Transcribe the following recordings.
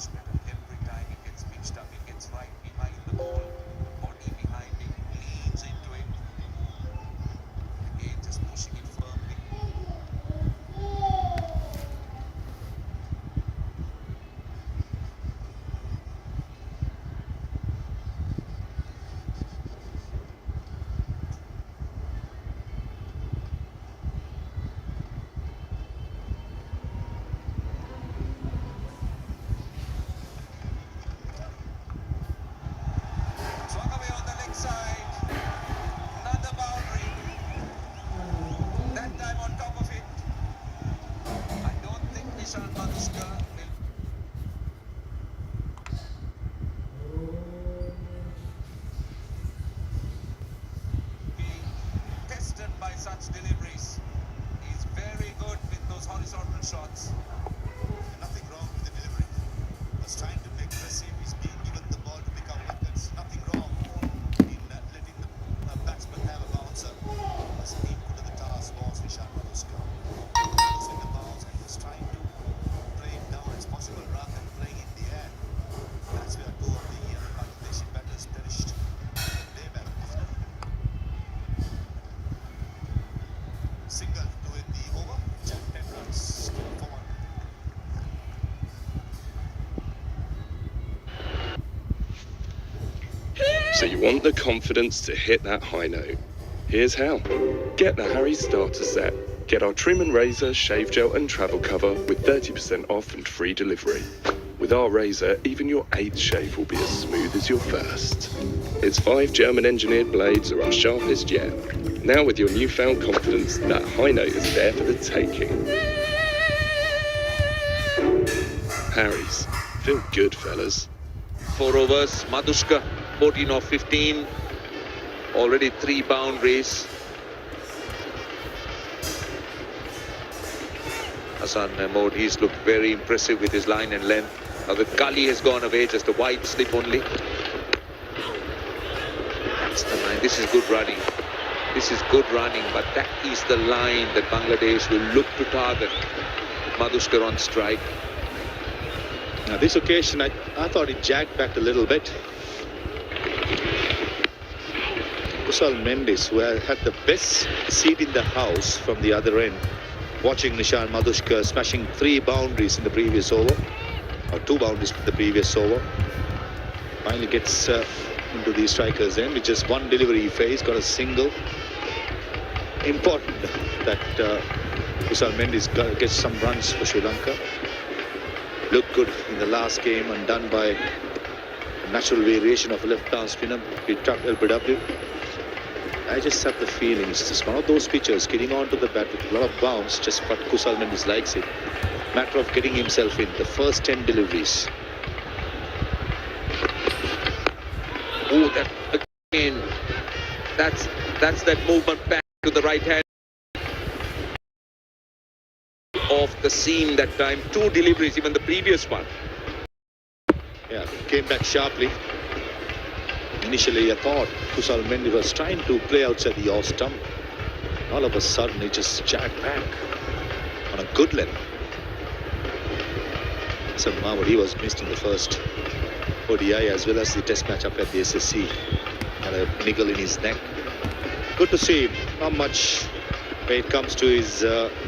much better. Every time it gets pitched up, it gets right behind the ball. Body behind it, leans into it. Again, just pushing it firmly. Swung away on the leg side. Another boundary. That time on top of it. I don't think Nishan Manushka will be tested by such deliveries. He's very good with those horizontal shots. Nothing wrong with the delivery. Was trying to be aggressive. He's being given the ball to pick up wickets. Nothing wrong in letting the batsman have a bouncer. Was equal to the task was Nishan Manushka. He was in the bounce and was trying to play it down as possible rather than playing in the air. That's where two of the Bangladeshi batters perished. They batted definitely. Single to win the over. Jack 10 runs for one. So you want the confidence to hit that high note. Here's how. Get the Harry starter set. Get our trim and razor, shave gel and travel cover with 30% off and free delivery. With our razor, even your 8th shave will be as smooth as your first. Its 5 German-engineered blades are our sharpest yet. Now with your newfound confidence, that high note is there for the taking. Harry's. Feel good, fellas. 4 overs, Madushka 14 of 15, already 3 boundaries. Hassan Mahmood, he's looked very impressive with his line and length. Now the gully has gone away, just a wide slip only. That's the line. This is good running. This is good running, but that is the line that Bangladesh will look to target with Madushka on strike. Now this occasion, I thought it jagged back a little bit. Kusal Mendes, who had the best seat in the house from the other end, watching Nishan Madushka smashing 3 boundaries in the previous over, or 2 boundaries in the previous over, finally gets into the striker's end with just 1 delivery he faced, got a single. Important that Kusal Mendes gets some runs for Sri Lanka. Looked good in the last game and done by a natural variation of a left-arm spinner, LBW. I just have the feeling it's just one of those pitchers getting onto the bat with a lot of bounce, just what Kusal Mendes likes it. Matter of getting himself in the first 10 deliveries. Oh, that again, that's that movement back to the right hand of the seam that time. 2 deliveries, even the previous one. Yeah, came back sharply. Initially, I thought Kusal Mendes was trying to play outside the off stump. All of a sudden, he just jagged back on a good length. Somehow, he was missed in the first ODI as well as the test match up at the SSC. Had a niggle in his neck. Good to see him. Not much when it comes to his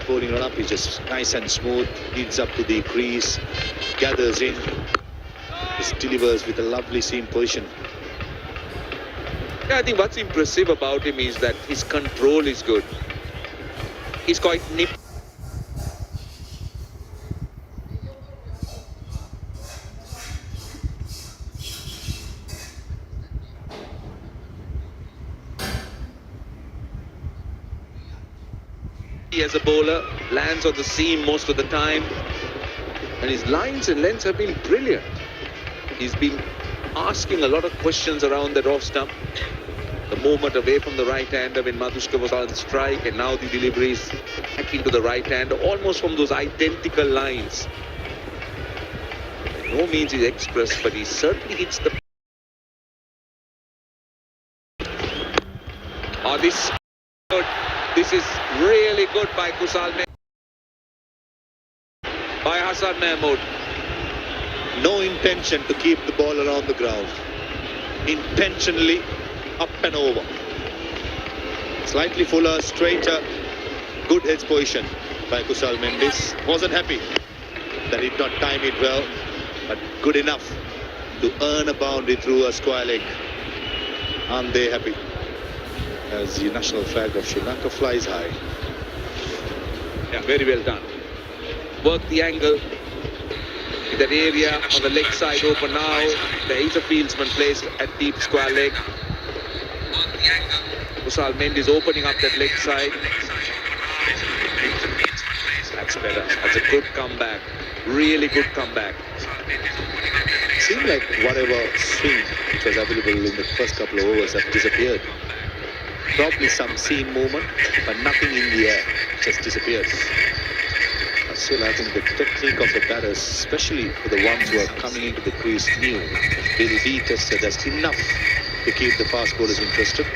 bowling run-up. He's just nice and smooth. Leads up to the crease, gathers in, just delivers with a lovely seam position. Yeah, I think what's impressive about him is that his control is good. He's quite nippy as a bowler, lands on the seam most of the time, and his lines and lengths have been brilliant. He's been asking a lot of questions around that off stump. The movement away from the right-hander when Madushka was on strike, and now the deliveries back into the right-hander, almost from those identical lines. By no means he's express, but he certainly hits the... Oh, this is really good by Kusal Mendes, by Hassan Mahmood. No intention to keep the ball around the ground. Intentionally up and over. Slightly fuller, straighter, good edge position by Kusal Mendes. Wasn't happy that he did not time it well, but good enough to earn a boundary through a square leg. Aren't they happy? As the national flag of Sri Lanka flies high. Yeah, very well done. Work the angle. In that area on the leg side open now. The interfieldsman placed at deep square leg. Kusal Mendes opening up that leg side. That's better. That's a good comeback. Really good comeback. Seemed like whatever swing which was available in the first couple of overs have disappeared. Probably some seam movement, but nothing in the air. Just disappears. But still, I think the technique of the batters, especially for the ones who are coming into the crease new, will be tested as enough to keep the fast bowlers interested.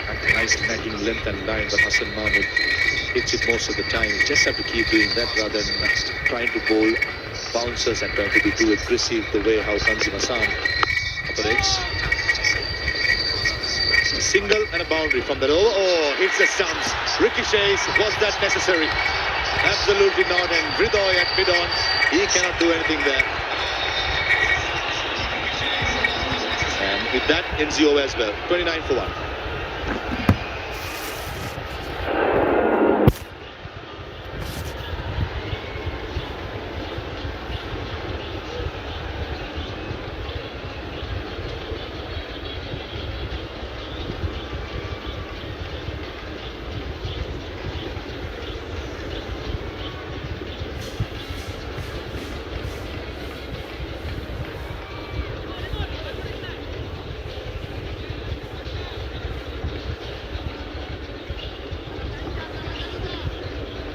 And nice nagging length and line, but Hassan Mahmood hits it most of the time. You just have to keep doing that rather than trying to bowl bouncers and trying to be too aggressive the way how Tanzim Hassan operates. A single and a boundary from that over. Oh, hits the stumps. Ricochets. Was that necessary? Absolutely not. And Vridoy at mid-on, he cannot do anything there. And with that, ends the over as well. 29 for 1.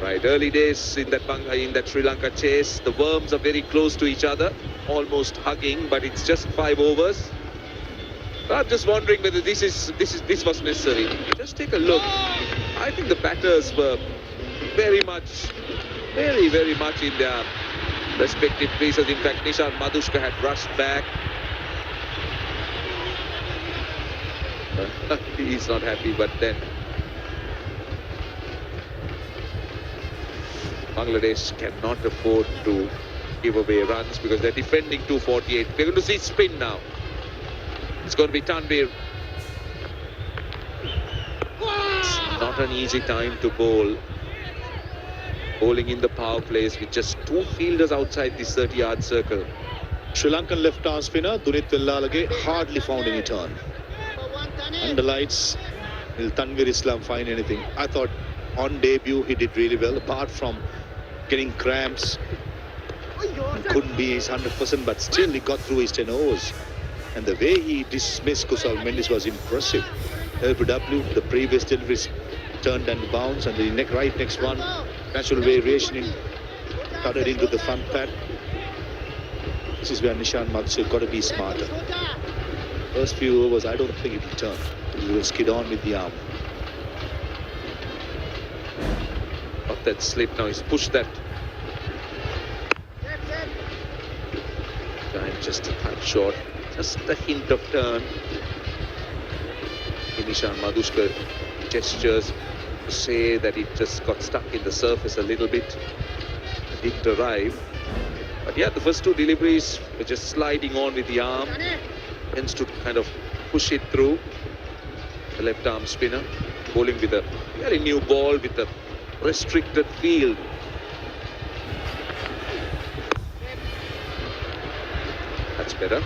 Right, early days in that Sri Lanka chase, the worms are very close to each other, almost hugging, but it's just 5 overs. I'm just wondering whether this was necessary. Just take a look. I think the batters were very much in their respective places. In fact, Nishan Madushka had rushed back. He's not happy, but then Bangladesh cannot afford to give away runs because they're defending 248. We're going to see spin now. It's going to be Tanvir. It's not an easy time to bowl. Bowling in the power plays with just 2 fielders outside this 30-yard circle. Sri Lankan left-arm spinner Dunit Vellalage hardly found any turn. Under lights, will Tanvir Islam find anything? I thought on debut he did really well, apart from getting cramps. Couldn't be his 100%, but still he got through his 10 overs. And the way he dismissed Kusal Mendes was impressive. LBW, the previous deliveries turned and bounced, and the next one, natural variation cut it into the front pad. This is where Nishan Madushka got to be smarter. First few overs, I don't think it will turn. He will skid on with the arm. Off that slip now, he's pushed that. Time just a touch short, just a hint of turn. Nishan Madushka gestures to say that it just got stuck in the surface a little bit. It didn't arrive. But yeah, the first 2 deliveries were just sliding on with the arm. Tends to kind of push it through. The left arm spinner bowling with a very new ball with a restricted field. That's better.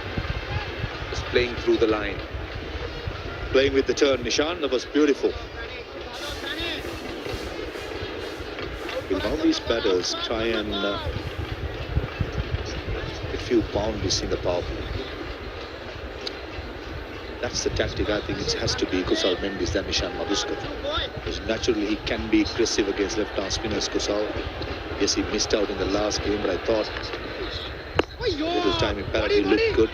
Just playing through the line. Playing with the turn, Nishan, that was beautiful. Will now these batters try and get a few boundaries in the power play? That's the tactic. I think it has to be Kusal Mendes than Nishan Madushka. Because naturally he can be aggressive against left-arm spinners, Kusal. Yes, he missed out in the last game, but I thought little time in parity looked good.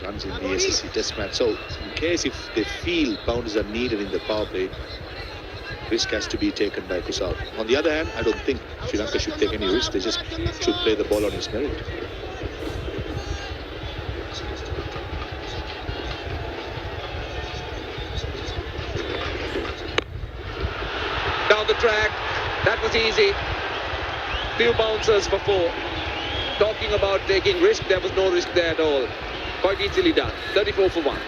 Runs in the SSC Test match. So in case if they feel boundaries are needed in the power play, risk has to be taken by Kusal. On the other hand, I don't think Sri Lanka should take any risk. They just should play the ball on its merit. Down the track, that was easy. Few bouncers for 4. Talking about taking risk, there was no risk there at all. Quite easily done. 34 for 1.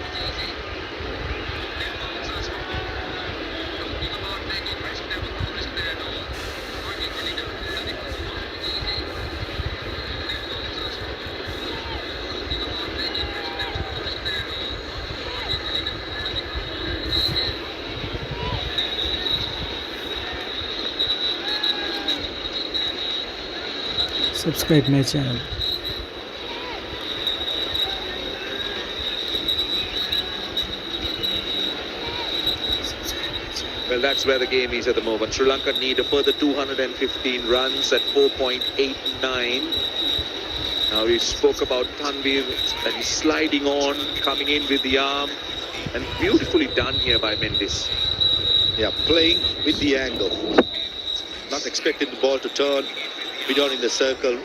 Subscribe my channel. Well, that's where the game is at the moment. Sri Lanka need a further 215 runs at 4.89. Now we spoke about Tanvir, that he's sliding on, coming in with the arm, and beautifully done here by Mendes. Yeah, playing with the angle. Not expecting the ball to turn, be down in the circle.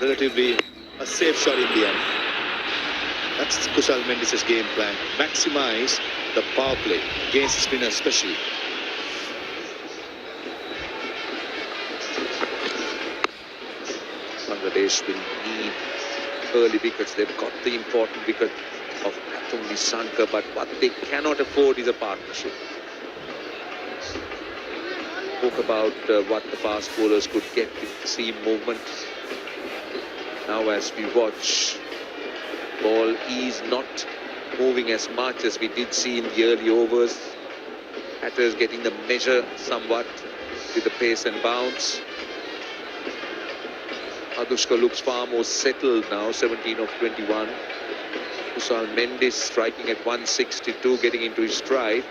Relatively a safe shot in the end. That's Kusal Mendes' game plan. Maximize the power play against spinner especially. Bangladesh will need early wickets. They've got the important wicket of Atumli Sankar, but what they cannot afford is a partnership. Spoke about what the fast bowlers could get with seam movement. Now as we watch, ball is not moving as much as we did see in the early overs. Batters getting the measure somewhat with the pace and bounce. Adushka looks far more settled now, 17 of 21. Kusal Mendes striking at 162, getting into his stride.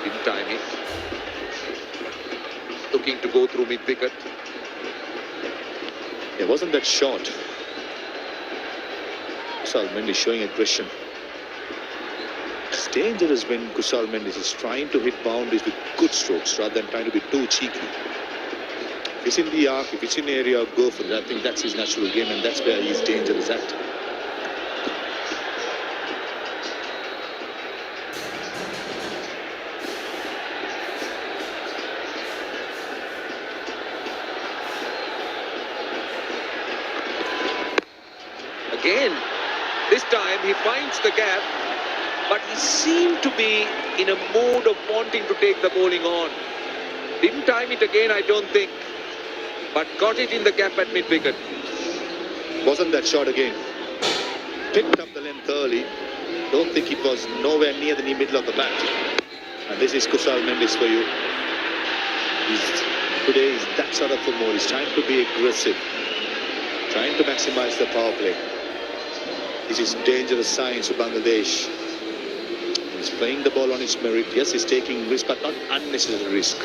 Didn't time it. Looking to go through mid-wicket. It wasn't that short. Kusal Mendes showing aggression. It's dangerous when Kusal Mendes is trying to hit boundaries with good strokes rather than trying to be too cheeky. If it's in the arc, if it's in the area, go for it. I think that's his natural game, and that's where he's dangerous at. Again, this time he finds the gap, but he seemed to be in a mood of wanting to take the bowling on. Didn't time it again, I don't think, but got it in the gap at mid-wicket. Wasn't that short again. Picked up the length early. Don't think it was nowhere near the middle of the bat. And this is Kusal Mendes for you. Today is that sort of a mode. He's trying to be aggressive, trying to maximize the power play. This is dangerous signs for Bangladesh. He's playing the ball on its merit. Yes, he's taking risk, but not unnecessary risk.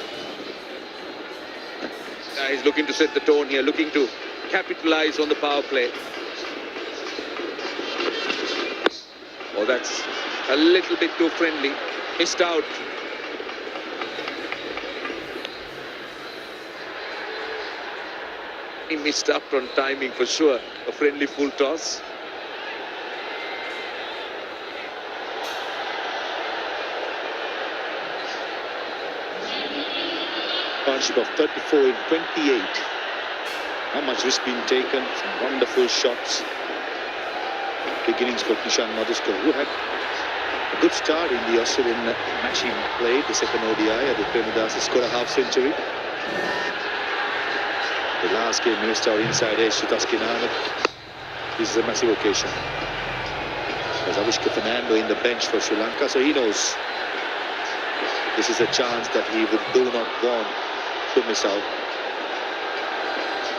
He's looking to set the tone here, looking to capitalize on the power play. Oh, that's a little bit too friendly. Missed out. He missed out on timing for sure. A friendly full toss. Partnership of 34 in 28. How much risk being taken? Some wonderful shots. Beginnings for Kishan Madhuskar, who had a good start in the Australian match he played, the second ODI at the Trinidad. He scored a half century. The last game missed out inside edge to Taskinana. This is a massive occasion. There's Avishka Fernando in the bench for Sri Lanka, so he knows this is a chance that he do not want to miss out.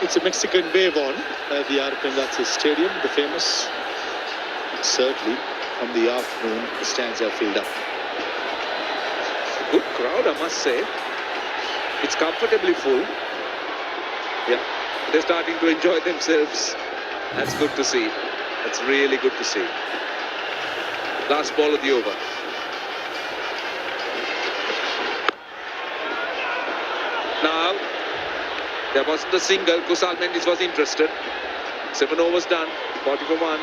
It's a Mexican wave on at the Arpendatse Stadium, the famous. Certainly, from the afternoon, the stands are filled up. Good crowd, I must say. It's comfortably full. Yeah, they're starting to enjoy themselves. That's good to see. That's really good to see. Last ball of the over. Now, there wasn't a single. Kusal Mendis was interested. 7 overs done. 40 for 1.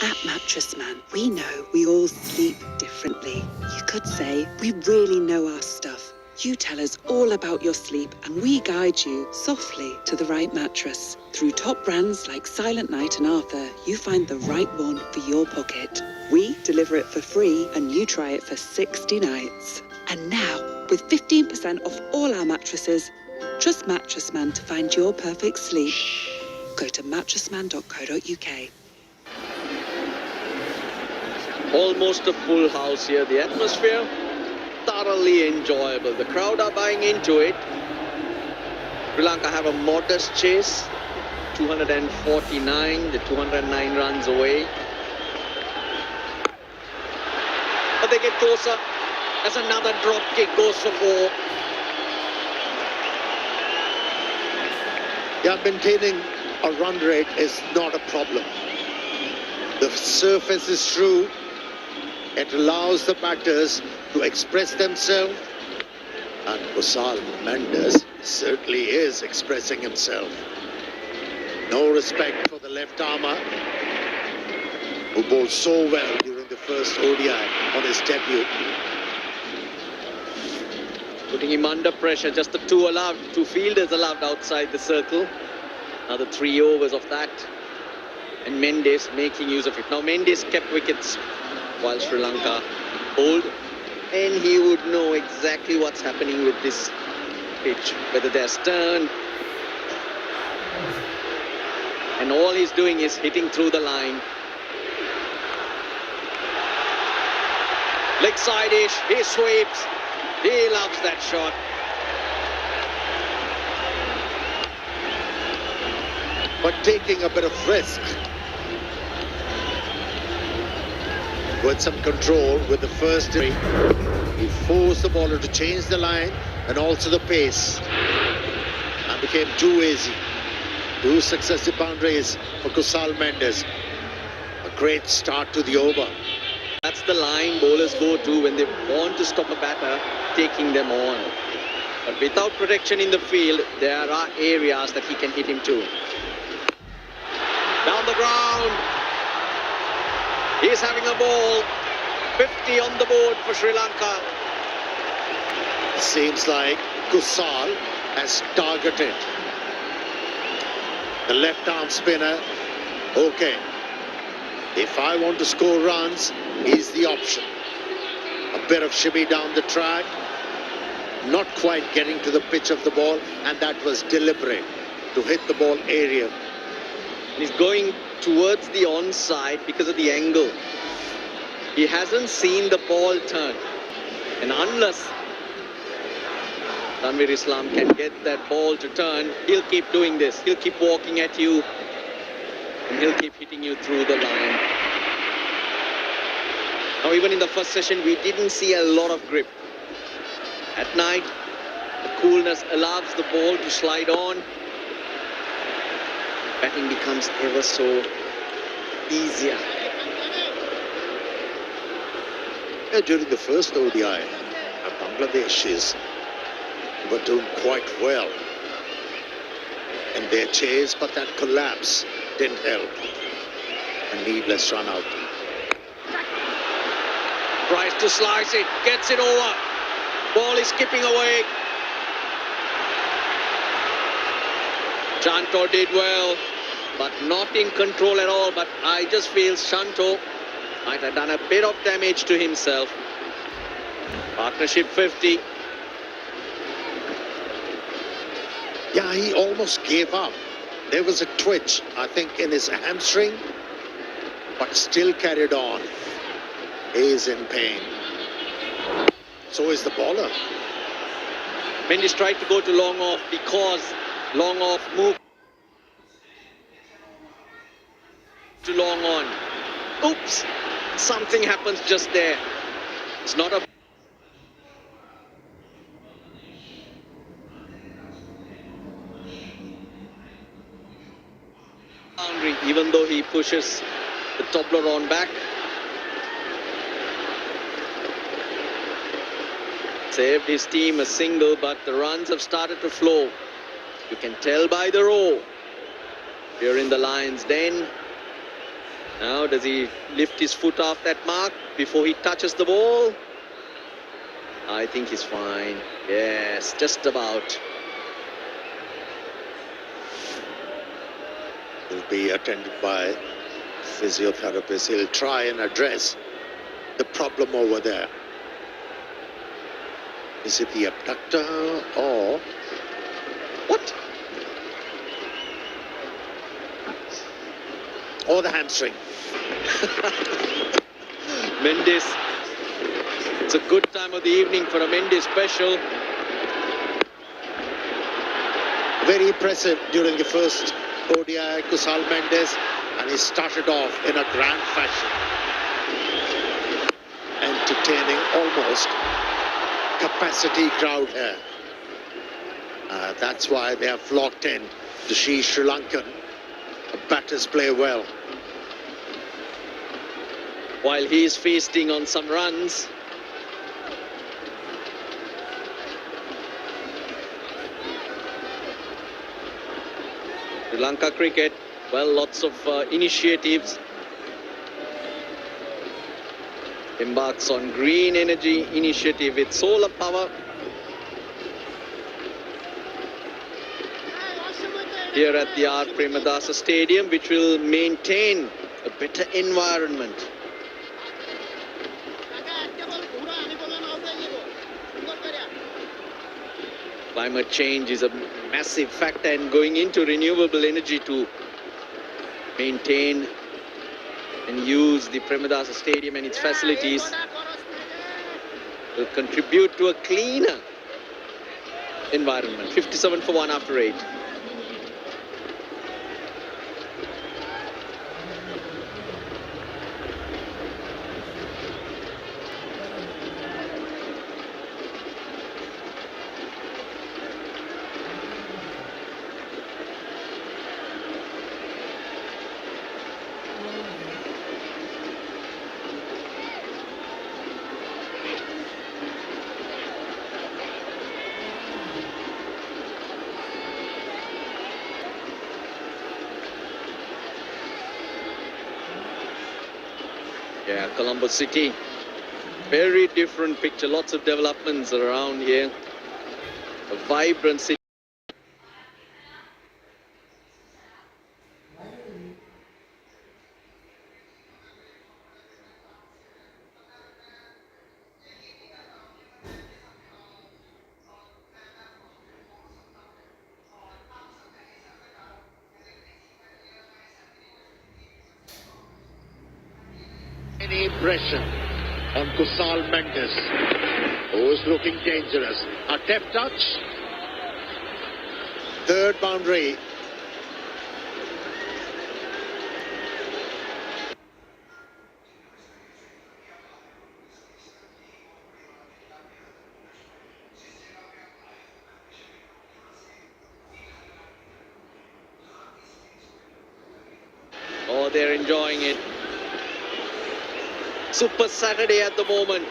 At Mattress Man, we know we all sleep differently. You could say we really know our stuff. You tell us all about your sleep and we guide you softly to the right mattress. Through top brands like Silent Night and Arthur, you find the right one for your pocket. We deliver it for free and you try it for 60 nights. And now, with 15% off all our mattresses, trust Mattress Man to find your perfect sleep. Go to mattressman.co.uk. Almost a full house here. The atmosphere thoroughly enjoyable. The crowd are buying into it. Sri Lanka have a modest chase. 249, the 209 runs away. But they get closer as another drop kick goes for 4. Yeah, maintaining a run rate is not a problem. The surface is true. It allows the batters to express themselves. And Kusal Mendis certainly is expressing himself. No respect for the left armer, who bowled so well during the first ODI on his debut. Putting him under pressure. Just the 2 allowed. 2 fielders allowed outside the circle. Another 3 overs of that. And Mendes making use of it. Now Mendes kept wickets while Sri Lanka bowled. And he would know exactly what's happening with this pitch. Whether they're stern. And all he's doing is hitting through the line. Leg side-ish. He sweeps. He loves that shot. But taking a bit of risk. With some control with the first three. He forced the bowler to change the line and also the pace. And became too easy. 2 successive boundaries for Kusal Mendis. A great start to the over. That's the line bowlers go to when they want to stop a batter taking them on. But without protection in the field, there are areas that he can hit him to. Down the ground. He's having a ball. 50 on the board for Sri Lanka. It seems like Kusal has targeted the left arm spinner. Okay, if I want to score runs, he's the option. A bit of shimmy down the track, not quite getting to the pitch of the ball, and that was deliberate to hit the ball aerial. He's going towards the onside because of the angle. He hasn't seen the ball turn. And unless Tanvir Islam can get that ball to turn, he'll keep doing this. He'll keep walking at you and he'll keep hitting you through the line. Now, even in the first session, we didn't see a lot of grip. At night, the coolness allows the ball to slide on. Batting becomes ever so easier. Yeah, during the first ODI, Bangladeshis were doing quite well in their chase, but that collapse didn't help. A needless run out. Tries to slice it, gets it over. Ball is skipping away. Shanto did well, but not in control at all. But I just feel Shanto might have done a bit of damage to himself. Partnership 50. Yeah, he almost gave up. There was a twitch, I think, in his hamstring, but still carried on. He is in pain. So is the bowler. Mendes tried to go to long off because long off moved to long on. Oops! Something happens just there. It's not a boundary, even even though he pushes the Toblerone back. Saved his team a single, but the runs have started to flow. You can tell by the row. Here in the Lions' den. Now, does he lift his foot off that mark before he touches the ball? I think he's fine. Yes, just about. Will be attended by physiotherapist. He'll try and address the problem over there. Is it the abductor or What? or the hamstring? Mendes. It's a good time of the evening for a Mendes special. Very impressive during the first ODI, Kusal Mendes, and he started off in a grand fashion, entertaining almost capacity crowd here. That's why they have flocked in to see Sri Lankan batters play well. While he is feasting on some runs. Sri Lanka cricket, well, lots of initiatives. Embarks on green energy initiative with solar power. Here at the R. Premadasa Stadium, which will maintain a better environment. Climate change is a massive factor, and going into renewable energy to maintain and use the Premadasa Stadium and its facilities will contribute to a cleaner environment. 57 for 1 after 8. Yeah, Colombo City. Very different picture. Lots of developments around here. A vibrant city. Any pressure on Kusal Mendes, who is looking dangerous. A deft touch. Third boundary. Oh, they're enjoying it. Super Saturday at the moment.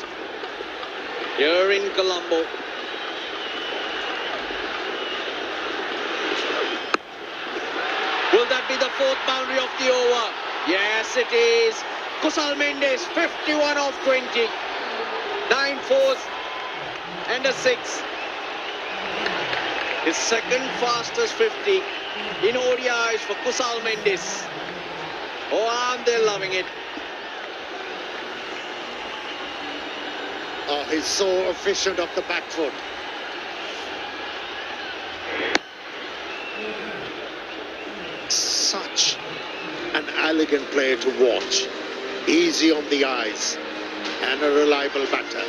Here in Colombo. Will that be the fourth boundary of the over? Yes, it is. Kusal Mendes, 51 off 20. 9 fours and a 6. His second fastest 50 in ODIs for Kusal Mendes. Oh, aren't they loving it? Oh, he's so efficient off the back foot. Such an elegant player to watch. Easy on the eyes and a reliable batter.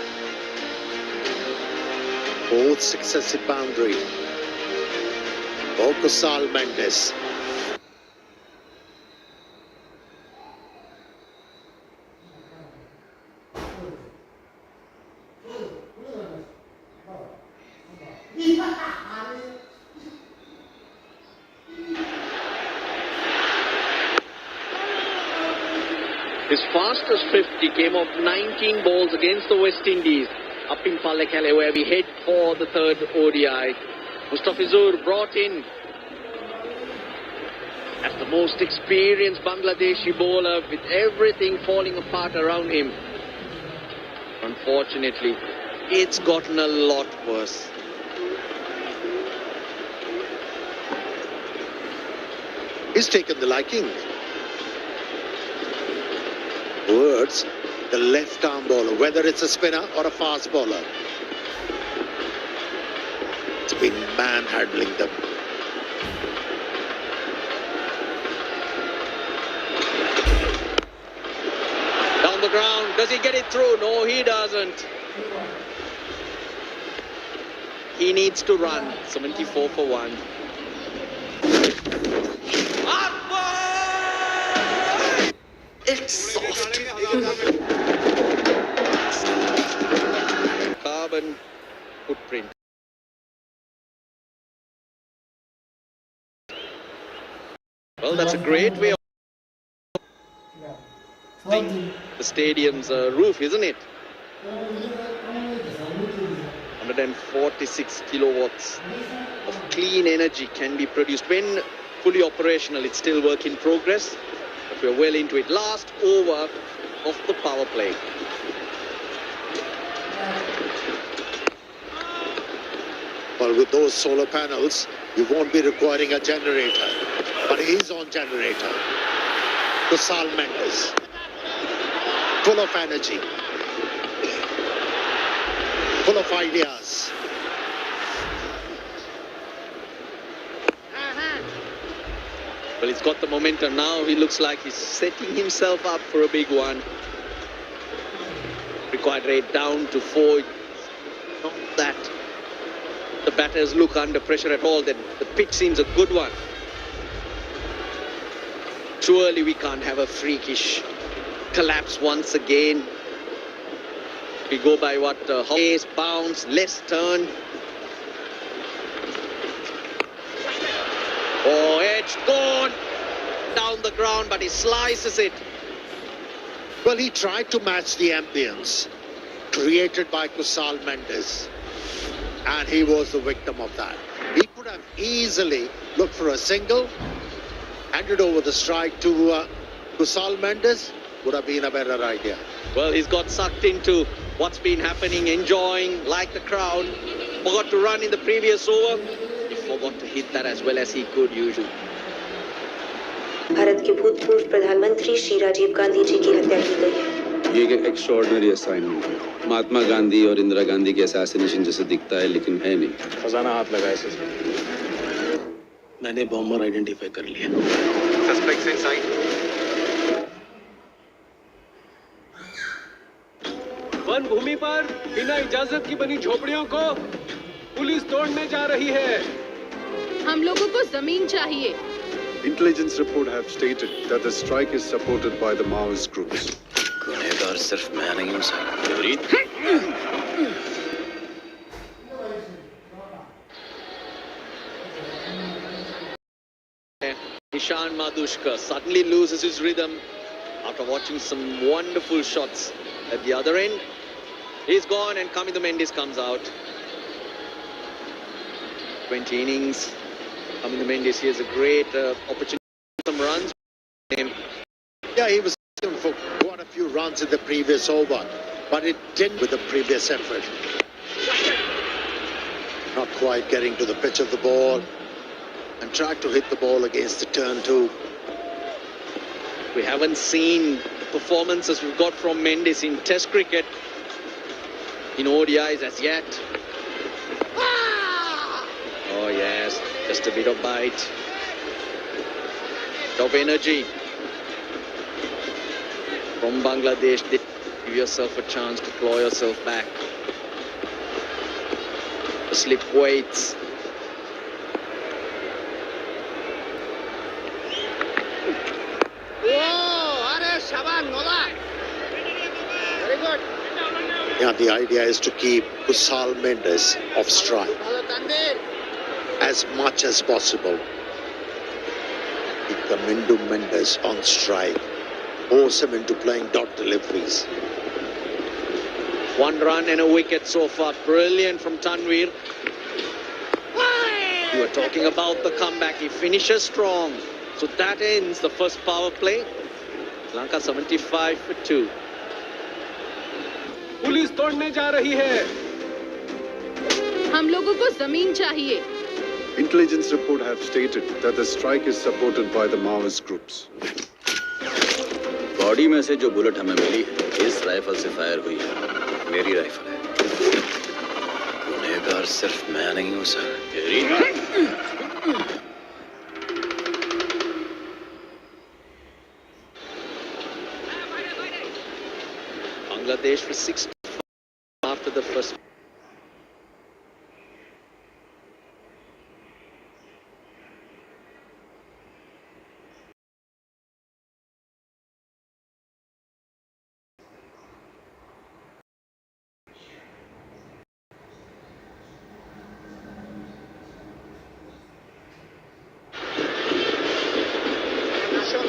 Fourth successive boundary for Kusal Mendes. His fastest 50 came off 19 balls against the West Indies up in Pallekele, where we head for the third ODI. Mustafizur brought in as the most experienced Bangladeshi bowler, with everything falling apart around him. Unfortunately, it's gotten a lot worse. He's taken the liking. Towards the left-arm bowler, whether it's a spinner or a fast bowler. It's been manhandling them. Down the ground, does he get it through? No, he doesn't. He needs to run. 74 for 1. It's soft. Carbon footprint. Well, that's a great way of the stadium's roof, isn't it? 146 kilowatts of clean energy can be produced. When fully operational, it's still work in progress, but we're well into it. Last over of the power play. Well, with those solar panels, you won't be requiring a generator. But he's on generator. Kusal Mendes. Full of energy. Full of ideas. Well, he's got the momentum now. He looks like he's setting himself up for a big one. Required rate down to 4. Not that the batters look under pressure at all. Then the pitch seems a good one. Surely we can't have a freakish collapse once again. We go by what? Pace, bounce, less turn. Oh, edge gone down the ground, but he slices it. Well, he tried to match the ambience created by Kusal Mendes, and he was the victim of that. He could have easily looked for a single, handed over the strike to Kusal Mendes, would have been a better idea. Well, he's got sucked into what's been happening, enjoying like the crowd. Forgot to run in the previous over. He forgot to hit that as well as he could usually. Bharat के भूतपूर्व प्रधानमंत्री श्री राजीव गांधी जी की हत्या की गई है। ये एक एक्स्ट्राऑर्डिनरी असाइनमेंट है। महात्मा गांधी और इंदिरा गांधी के असैसिनेशन जैसे दिखता है, लेकिन है नहीं। खजाना हाथ लगाए से मैंने बॉम्बर आइडेंटिफाई कर लिया। Suspects inside. वन भूमि पर बिना इजाजत की बनी झोपड़ियों को पुलिस तोड़ने जा रही है। हम लोगों को जमीन चाहिए। Intelligence report have stated that the strike is supported by the Maoist groups. गुनहगार सिर्फ मैं नहीं हूं sir. Ishan Madhushka suddenly loses his rhythm after watching some wonderful shots at the other end. He's gone and Kamindu Mendes comes out. 20 innings. Kamindu Mendes, he has a great opportunity for some runs. Yeah, he was for quite a few runs in the previous over, but it didn't with the previous effort. Not quite getting to the pitch of the ball, and tried to hit the ball against the turn too. We haven't seen the performances we've got from Mendes in Test cricket, in ODIs as yet. Oh yes, just a bit of bite, of energy from Bangladesh. Give yourself a chance to claw yourself back. The slip waits. Yeah, the idea is to keep Kusal Mendes off strike as much as possible. Keep Kamindu Mendes on strike force him into playing dot deliveries. 1 run and a wicket so far. Brilliant from Tanvir. You were talking about the comeback. He finishes strong. So that ends the first power play. Lanka 75 for 2. Police तोड़ने जा रही है. हम लोगों को जमीन चाहिए. Intelligence report have stated that the strike is supported by the Maoist groups. Body में से जो बुलेट हमें मिली इस राइफल से फायर हुई है. मेरी राइफल है. गुनहगार सिर्फ मैं नहीं हूं सर. तेरी Bangladesh for 6 after the first.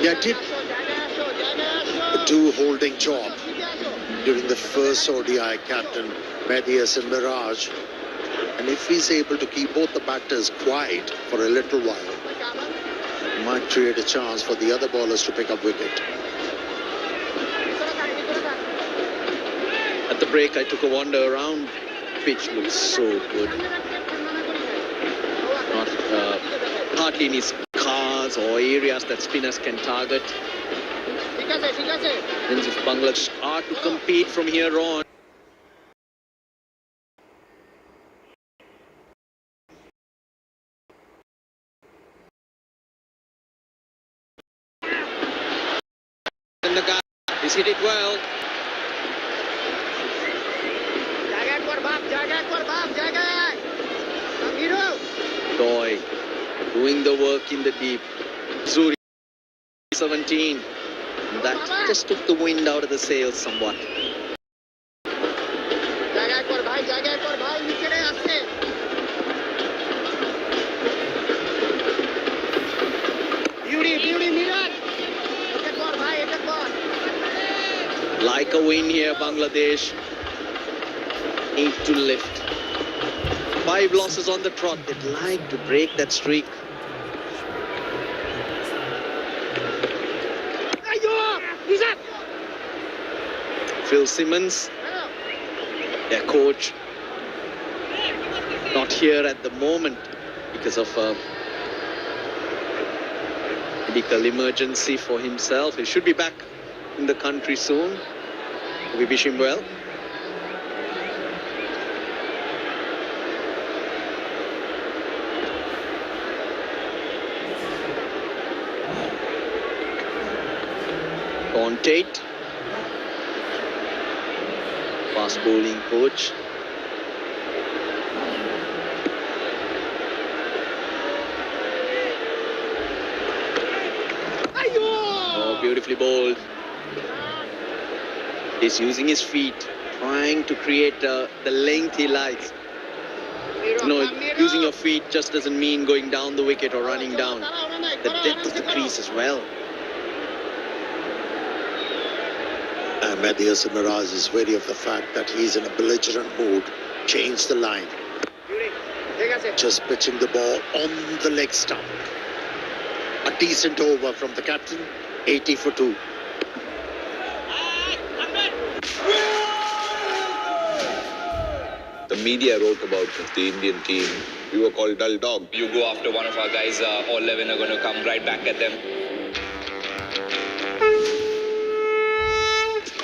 Yeah, did the two holding job during the first ODI, captain Medias and Mirage. And if he's able to keep both the batters quiet for a little while, might create a chance for the other bowlers to pick up wicket. At the break, I took a wander around. Pitch looks so good. Not hardly any cars or areas that spinners can target. And if Bangladesh are to compete from here on, and the guy, he's hit it well. Toy doing the work in the deep. Zuri 17. That just took the wind out of the sails somewhat. Like a win here, Bangladesh. Need to lift. 5 losses on the trot. They'd like to break that streak. Phil Simmons, their coach, not here at the moment because of a medical emergency for himself. He should be back in the country soon. We wish him well. On Tate, fast bowling coach. Oh, beautifully bowled. He's using his feet, trying to create the length he likes. No, using your feet just doesn't mean going down the wicket or running down. The depth of the crease as well. Medias and Mirage is wary of the fact that he's in a belligerent mood. Change the line. Just pitching the ball on the leg stump. A decent over from the captain. 80 for 2. The media wrote about the Indian team. We were called dull dog. You go after one of our guys, all 11 are going to come right back at them.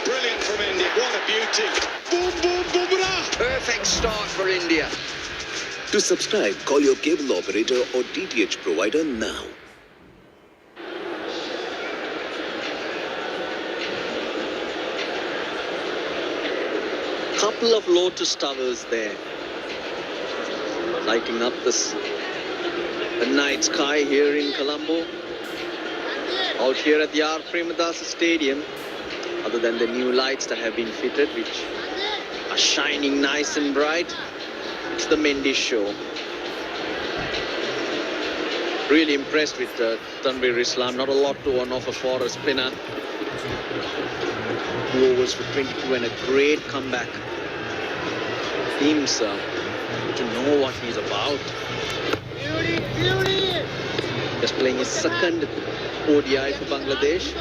Brilliant from India. What a beauty. Boom, boom, boom, Perfect start for India. To subscribe, call your cable operator or DTH provider now. Couple of Lotus Towers there, lighting up the night sky here in Colombo. Out here at the R. Premadasa Stadium, other than the new lights that have been fitted, which are shining nice and bright, it's the Mendy show. Really impressed with Tanvir Islam. Not a lot to on offer for a spinner. 2 overs for 22 and a great comeback. Seems to know what he's about. Just playing his second ODI for Bangladesh.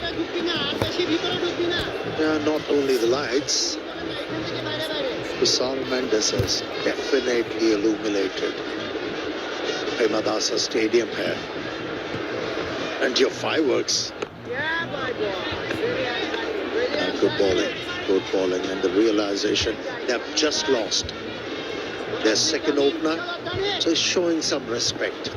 Not only the lights, Kusal Mendes has definitely illuminated Premadasa Stadium here. And your fireworks. Good bowling, and the realization they've just lost their second opener, so he's showing some respect.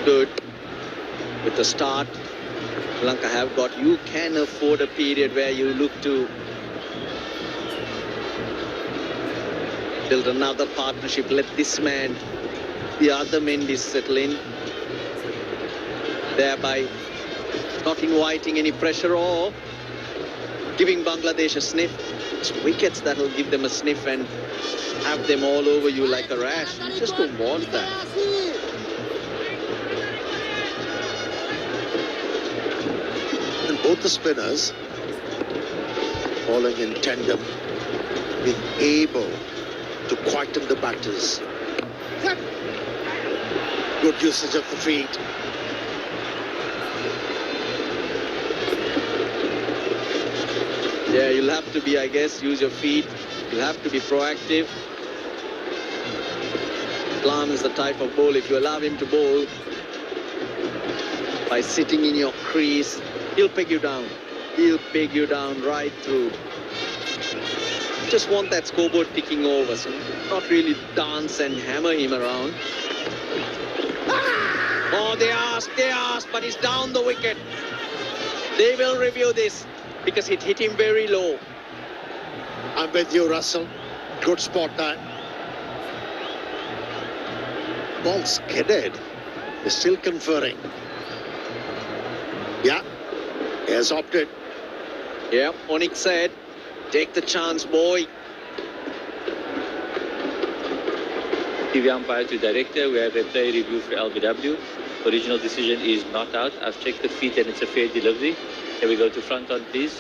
Good. With the start, Sri Lanka have got, you can afford a period where you look to build another partnership. Let this man, the other Mendes, settle in, thereby not inviting any pressure or giving Bangladesh a sniff. It's wickets that'll give them a sniff and have them all over you like a rash. You just don't want that. And both the spinners falling in tandem, being able to quieten the batters. Good usage of the feet. Yeah, you'll have to be, I guess, use your feet. You'll have to be proactive. Islam is the type of bowl, if you allow him to bowl by sitting in your crease, he'll peg you down. He'll peg you down right through. Just want that scoreboard ticking over, so not really dance and hammer him around. Oh, they asked, but he's down the wicket. They will review this because it hit him very low. I'm with you, Russell. Good spot that. Ball skidded. They're still conferring. Yeah, he has opted. Yeah, Onyx said, take the chance, boy. TV umpire to director, we have a play review for LBW. Original decision is not out. I've checked the feet and it's a fair delivery. Can we go to front on, please?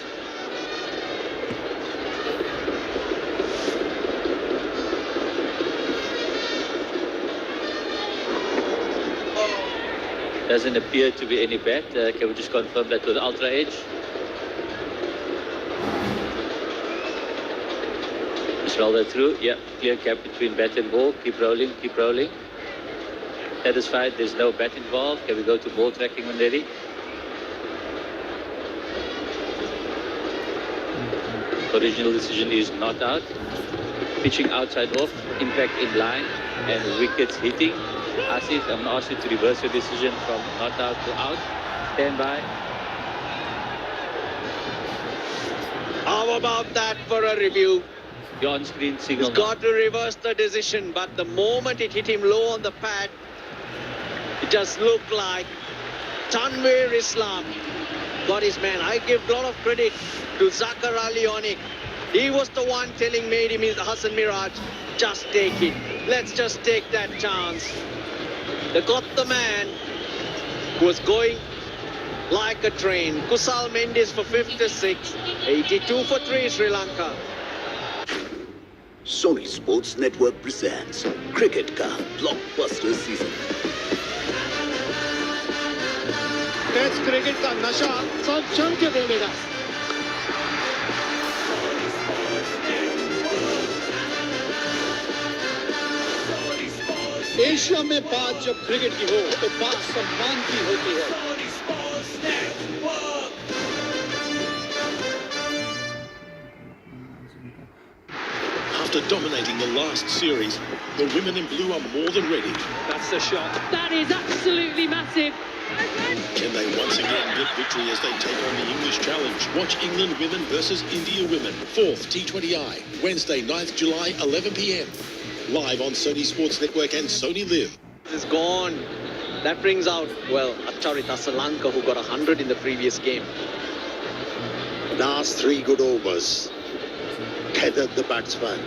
Doesn't appear to be any bat. Can we just confirm that with ultra edge? Just roll that through. Yeah, clear cap between bat and ball. Keep rolling, keep rolling. Satisfied, there's no bat involved. Can we go to ball tracking when ready? Original decision is not out. Pitching outside off, impact in line, and wickets hitting. Asif, I'm going to ask you to reverse your decision from not out to out. Stand by. How about that for a review? Your on-screen signal. He's got to reverse the decision, but the moment it hit him low on the pad, it just looked like Tanveer Islam got his man. I give a lot of credit to Zakar Ali Onik. He was the one telling Hassan Miraj, just take it. Let's just take that chance. They got the man who was going like a train. Kusal Mendes for 56, 82 for 3 Sri Lanka. Sony Sports Network presents Cricket Ka Blockbuster Season. Test cricket का नशा सब जम के बोलेगा. Asia में बात जब cricket की हो तो बात सम्मान की होती है. After dominating the last series, the women in blue are more than ready. That's the shot. That is absolutely massive. Can they once again get victory as they take on the English challenge? Watch England women versus India women. 4th T20I, Wednesday, 9th July, 11 p.m. Live on Sony Sports Network and Sony Live. Is gone. That brings out, well, Acharita Sri Lanka, who got 100 in the previous game. Last 3 good overs. tethered the batsman,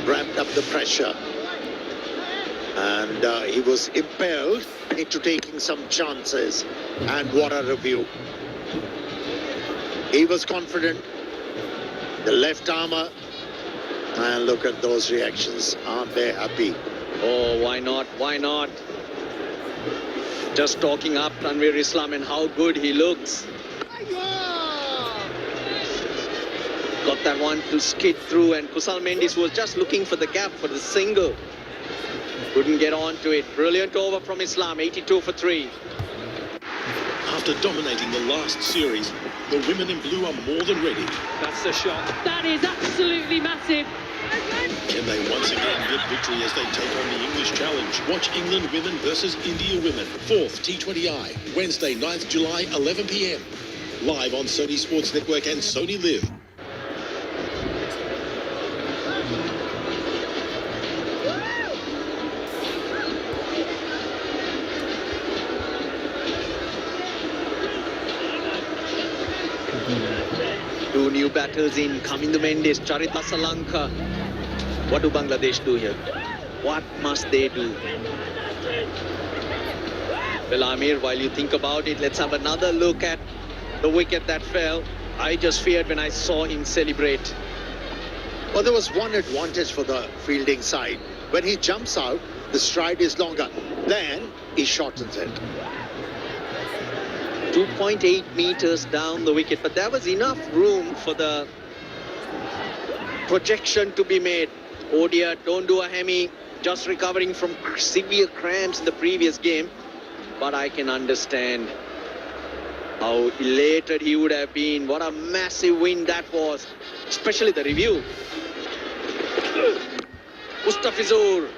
ramped up the pressure, and he was impelled into taking some chances. And what a review. He was confident, the left armour, and look at those reactions. Aren't they happy? Oh, why not? Why not? Just talking up Tanvir Islam and how good he looks. Got that one to skid through, and Kusal Mendis was just looking for the gap for the single. Couldn't get on to it. Brilliant over from Islam, 82 for 3. After dominating the last series, the women in blue are more than ready. That's the shot. That is absolutely massive. Can they once again get victory as they take on the English challenge? Watch England women versus India women. 4th T20I, Wednesday, 9th July, 11 p.m. Live on Sony Sports Network and Sony Live. Two new batters in, Kamindu Mendis, Charita Salanka. What do Bangladesh do here? What must they do? Well, Amir, while you think about it, let's have another look at the wicket that fell. I just feared when I saw him celebrate. Well, there was one advantage for the fielding side. When he jumps out, the stride is longer. Then he shortens it. 2.8 meters down the wicket, but there was enough room for the projection to be made. Oh dear, don't do a hammy, just recovering from severe cramps in the previous game. But I can understand how elated he would have been. What a massive win that was, especially the review. Mustafizur.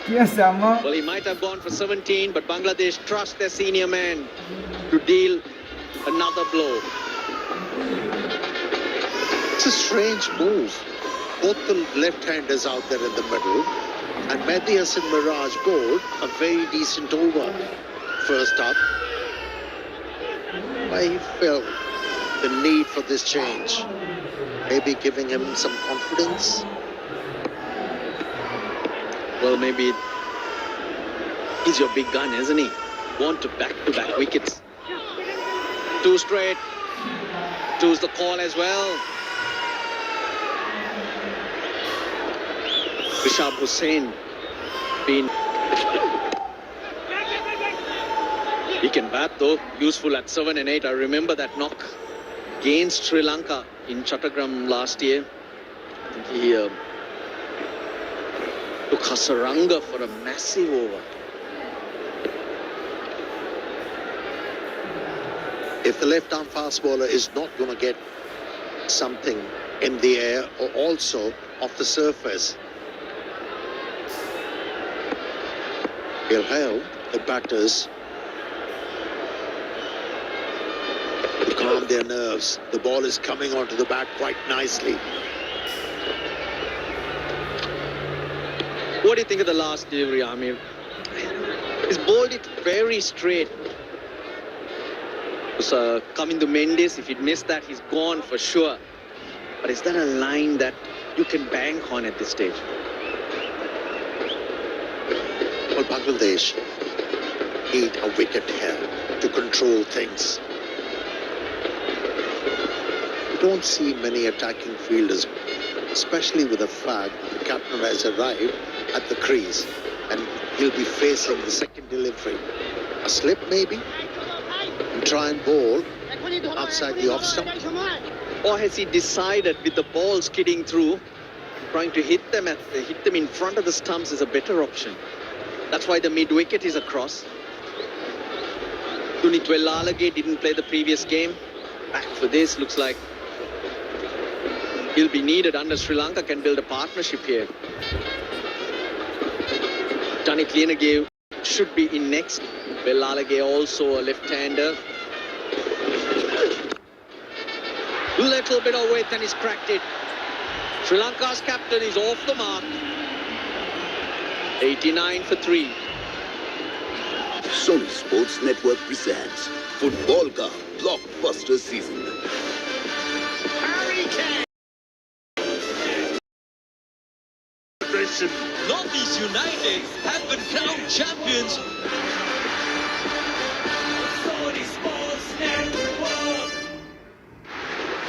Yes, Amma. Well, he might have gone for 17, but Bangladesh trust their senior man to deal another blow. It's a strange move. Both the left-handers out there in the middle, and Mehdi Hassan Miraj bowled a very decent over. First up, I felt the need for this change. Maybe giving him some confidence. Well, maybe he's your big gun, isn't he? Want to back-to-back wickets. 2 straight. 2's the call as well. Rishabh Hussain been... He can bat though, useful at 7 and 8. I remember that knock against Sri Lanka in Chattogram last year. I think he took Hasaranga for a massive over. If the left-arm fast bowler is not going to get something in the air or also off the surface, he'll help the batters to calm their nerves. The ball is coming onto the bat quite nicely. What do you think of the last delivery, Amir? He's bowled it very straight. Coming to Mendes, if he'd missed that, he's gone for sure. But is that a line that you can bank on at this stage? Well, Bangladesh need a wicket here to control things. You don't see many attacking fielders, especially with the fact that the captain has arrived at the crease and he'll be facing the second delivery. A slip maybe? And try and bowl outside the off stump. Or has he decided with the ball skidding through, trying to hit them in front of the stumps is a better option? That's why the mid-wicket is across. Tunit Wellalage didn't play the previous game. Back for this, looks like he'll be needed unless Sri Lanka can build a partnership here. Tanit Lienage should be in next. Wellalage also a left-hander. Little bit of width and he's cracked it. Sri Lanka's captain is off the mark. 89 for 3. Sony Sports Network presents Football Ka Blockbuster Season. season, Northeast United have been crowned champions.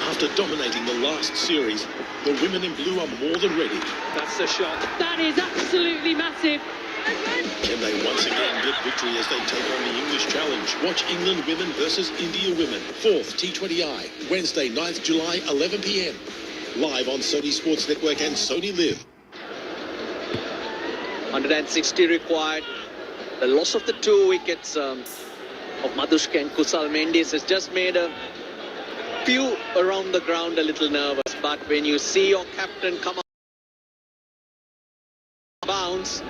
After dominating the last series, the women in blue are more than ready. That's the shot. That is absolutely massive. Can they once again get victory as they take on the English challenge? Watch England women versus India women. 4th T20I, Wednesday, 9th July, 11 p.m. Live on Sony Sports Network and Sony Live. 160 required. The loss of the 2 wickets of Madhushka and Kusal Mendes has just made a few around the ground a little nervous. But when you see your captain come up bounce,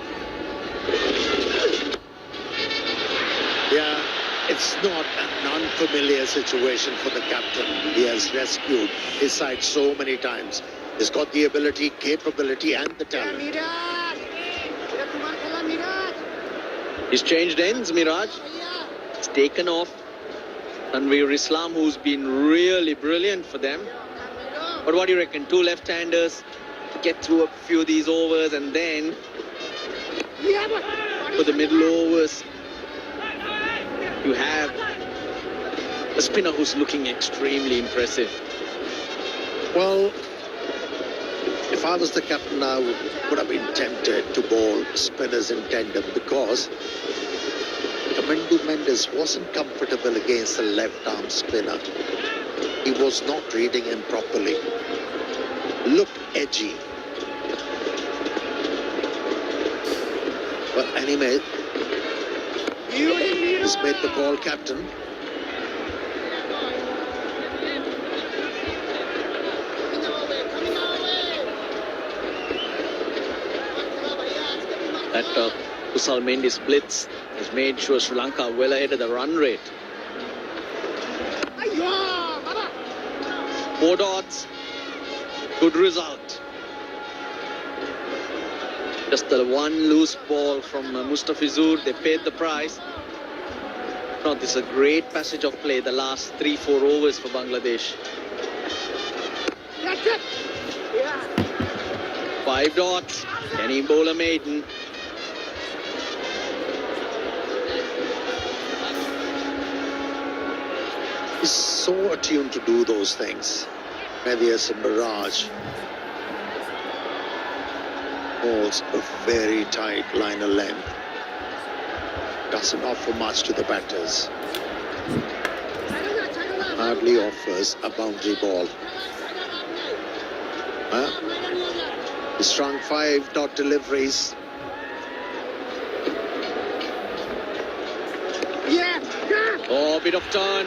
yeah, it's not an unfamiliar situation for the captain. He has rescued his side so many times. He's got the ability, capability and the talent. he's changed ends, Miraj. It's taken off Tanveer Islam, who's been really brilliant for them. But what do you reckon? 2 left-handers to get through a few of these overs, and then for the middle overs, you have a spinner who's looking extremely impressive. Well, if I was the captain, I would have been tempted to bowl spinners in tandem because Mendes wasn't comfortable against the left-arm spinner. He was not reading him properly. Looked edgy. But anyway, he's made the call, captain. That Kusal Mendes blitz has made sure Sri Lanka well ahead of the run rate. 4 dots. Good result. Just the one loose ball from Mustafizur. They paid the price. No, this is a great passage of play the last 3-4 overs for Bangladesh. 5 dots. Can he bowl a maiden? He's so attuned to do those things. Maybe as a mirage. Holds a very tight line of length. Doesn't offer much to the batters. Hardly offers a boundary ball. He strung 5 dot deliveries. Oh, bit of turn.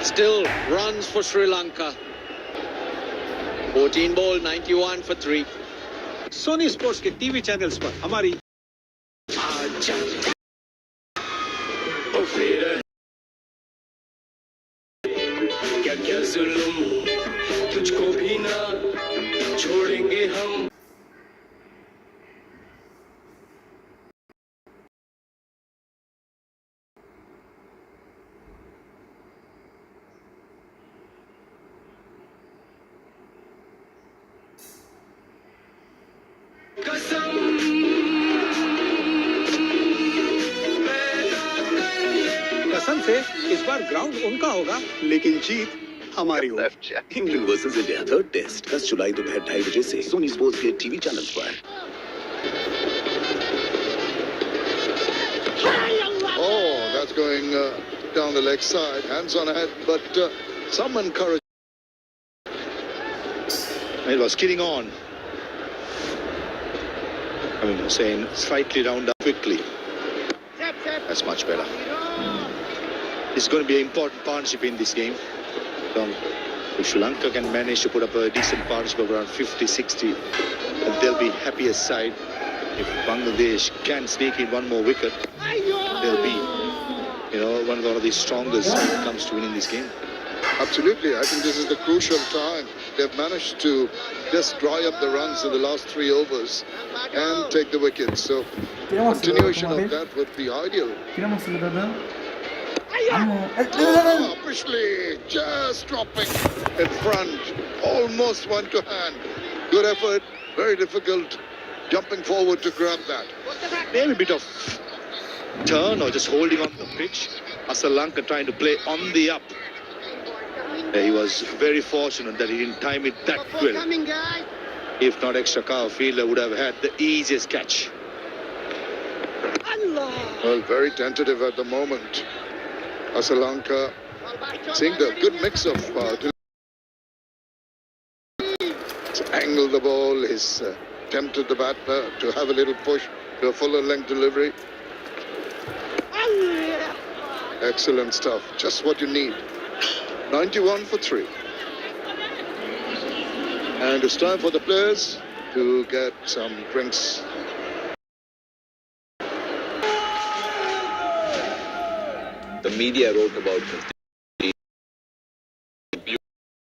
Still runs for Sri Lanka. 14 ball, 91 for 3. Soni Sports के TV channels पर हमारी क्या क्या जुल्म तुझको भी ना छोड़ेंगे हम. कसम से इस बार ग्राउंड उनका होगा लेकिन जीत हमारी होगी. England versus India 3rd test 10 जुलाई दोपहर 2:30 बजे से सोनी स्पोर्ट्स के टीवी चैनल्स पर. Oh, that's going down the leg side, hands on head, but some encouragement. It was kidding on. I mean, Hussain slightly round up quickly. That's much better. It's going to be an important partnership in this game. If Sri Lanka can manage to put up a decent partnership of around 50-60, they'll be happiest side. If Bangladesh can sneak in one more wicket, they'll be, one of the strongest when it comes to winning this game. Absolutely, I think this is the crucial time. They've managed to just dry up the runs in the last 3 overs and take the wickets. So continuation of that would be ideal. Officially just dropping in front. almost went to hand. Good effort, very difficult jumping forward to grab that. Maybe a bit of turn or just holding on the pitch. Sri Lanka trying to play on the up. He was very fortunate that he didn't time it that well. If not, extra cover fielder would have had the easiest catch. Well, very tentative at the moment. Sri Lanka seeing the good mix of angle the ball. He's tempted the batter to have a little push to a fuller length delivery. Excellent stuff. Just what you need. 91 for 3. And it's time for the players to get some drinks. The media wrote about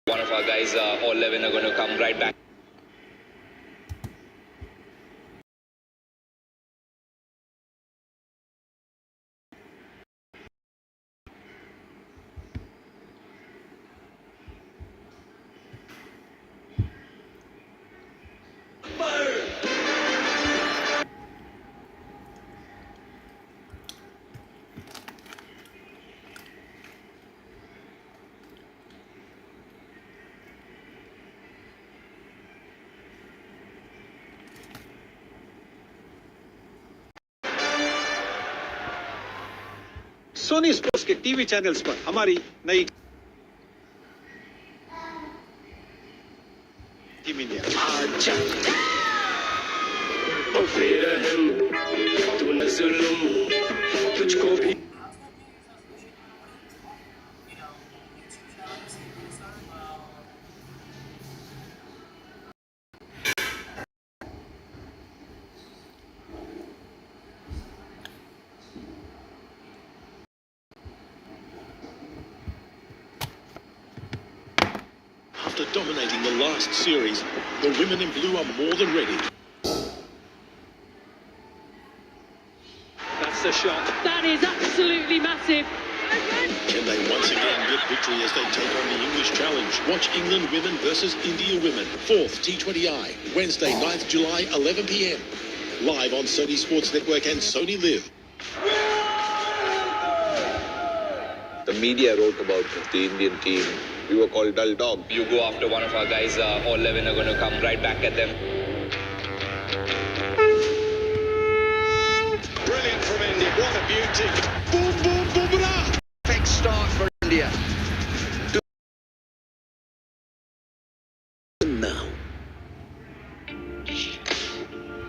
one of our guys, all 11 are going to come right back. Sony Sports के TV channels पर हमारी नई team India तुझको भी After dominating the last series, the women in blue are more than ready. That's the shot. That is absolutely massive. Can they once again get victory as they take on the English challenge? Watch England women versus India women. 4th T20I, Wednesday, 9th July, 11 p.m. Live on Sony Sports Network and Sony Live. The media wrote about the Indian team. We were called dull dog. You go after one of our guys, all 11 are going to come right back at them. Brilliant from India. What a beauty. Boom, boom, boom, boom. Perfect start for India. Now.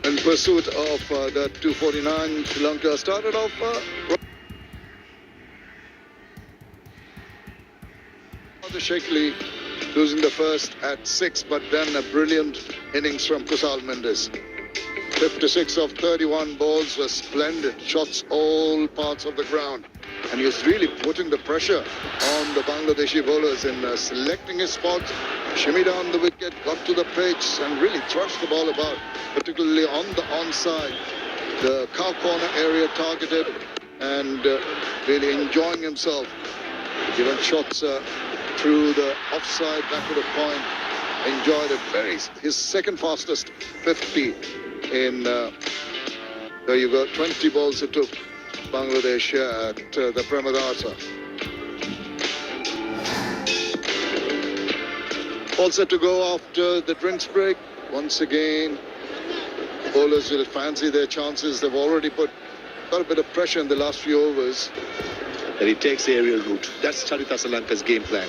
In pursuit of that 249, Sri Lanka started off shakily, losing the first at 6, but then a brilliant innings from Kusal Mendes. 56 of 31 balls were splendid, shots all parts of the ground, and he was really putting the pressure on the Bangladeshi bowlers in selecting his spots, shimmy down the wicket, got to the pitch and really thrust the ball about, particularly on the onside, the cow corner area targeted, and really enjoying himself, given shots through the offside back to the point. Enjoyed it. His second fastest 50 in there you go, 20 balls it took Bangladesh at the Pramadasa. All set to go after the drinks break. Once again, bowlers will fancy their chances. They've already got a bit of pressure in the last few overs. And he takes the aerial route. That's Charita Sri Lanka's game plan.